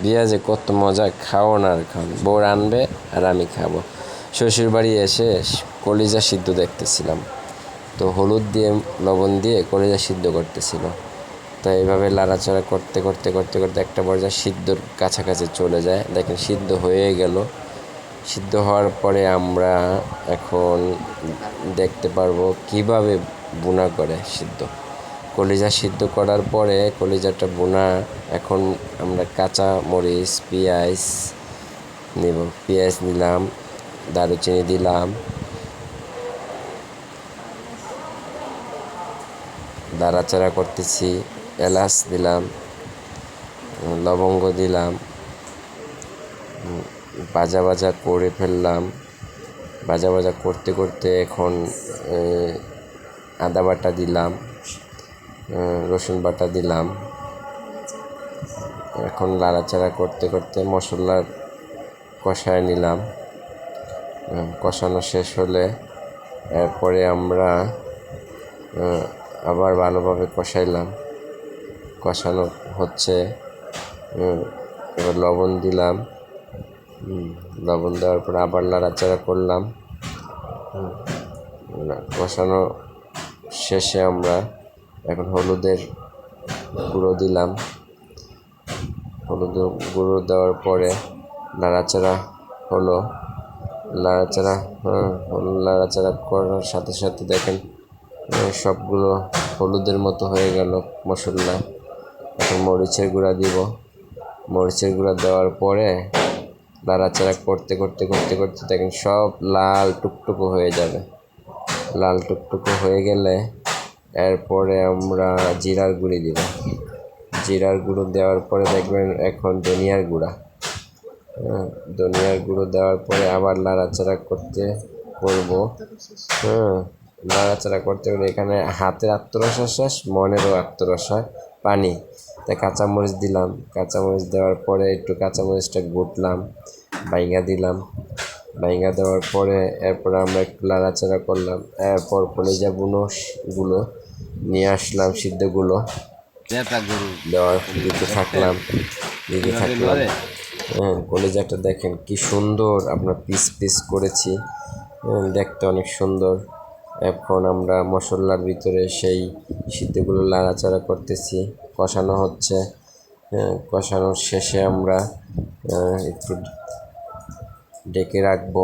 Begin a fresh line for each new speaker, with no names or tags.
বিয়া যে কত মজা, খাও না আর খাও, বউ আনবে আর আমি খাবো। শ্বশুর বাড়ি এসে কলিজা সিদ্ধ দেখতেছিলাম, তো হলুদ দিয়ে লবণ দিয়ে কলিজা সিদ্ধ করতেছিল। তো এইভাবে লাড়াচাড়া করতে করতে করতে করতে একটা পর্যায়ে সিদ্ধর কাছাকাছি চলে যায়। দেখেন সিদ্ধ হয়ে গেল। সিদ্ধ হওয়ার পরে আমরা এখন দেখতে পারবো কিভাবে বুনা করে সিদ্ধ। কলিজা সিদ্ধ করার পরে কলিজাটা বুনা, এখন আমরা কাঁচা মরিচ পেঁয়াজ নেব। পেঁয়াজ নিলাম, দারুচিনি দিলাম, নাড়াচাড়া করতেছি, এলাচ দিলাম, লবঙ্গ দিলাম, ভাজা ভাজা করে ফেললাম। ভাজা ভাজা করতে করতে এখন আদা বাটা দিলাম, রসুন বাটা দিলাম। এখন নাড়াচাড়া করতে করতে মশলার কষায় নিলাম। কষানো শেষ হলে এরপরে আমরা আবার ভালোভাবে কষাইলাম। কষানো হচ্ছে, এবার লবণ দিলাম। লবণ দেওয়ার পর আবার নাড়াচাড়া করলাম। কষানো শেষে আমরা এখন হলুদের গুঁড়ো দিলাম। হলুদ গুঁড়ো দেওয়ার পরে নাড়াচাড়া হলো। নাড়াচাড়া করার সাথে সাথে দেখেন সবগুলো হলুদের মতো হয়ে গেল মশলা। এখন মরিচের গুঁড়া দিব। মরিচের গুঁড়া দেওয়ার পরে নাড়াচাড়া করতে করতে করতে করতে দেখেন সব লাল টুকটুকো হয়ে যাবে। লাল টুকটুকো হয়ে গেলে এরপরে আমরা জিরার গুঁড়ি দিব। জিরার গুঁড়ো দেওয়ার পরে দেখবেন এখন ধনিয়ার গুঁড়া। ধনিয়ার গুঁড়ো দেওয়ার পরে আবার নাড়াচাড়া নাড়াচাড়া করতে গেলে এখানে হাতের আত্মরসা শেষ, মনেরও আত্মরসা পানি। তাই কাঁচামরিচ দিলাম। কাঁচামরিচ দেওয়ার পরে একটু কাঁচামরিচটা গুটলাম, বাইঙ্গা দিলাম। বাইঙ্গা দেওয়ার পরে এরপরে আমরা একটু নাড়াচাড়া করলাম। এরপর কলিজা গুলো নিয়ে আসলাম, সিদ্ধগুলো দেওয়ার দিতে থাকলাম। কলিজাটা দেখেন কি সুন্দর আপনার পিস পিস করেছি, দেখতে অনেক সুন্দর। এখন আমরা মশলার ভিতরে সেই সিদ্ধগুলো নাড়াচাড়া করতেছি, কষানো হচ্ছে। কষানোর শেষে আমরা একটু ঢেকে রাখবো।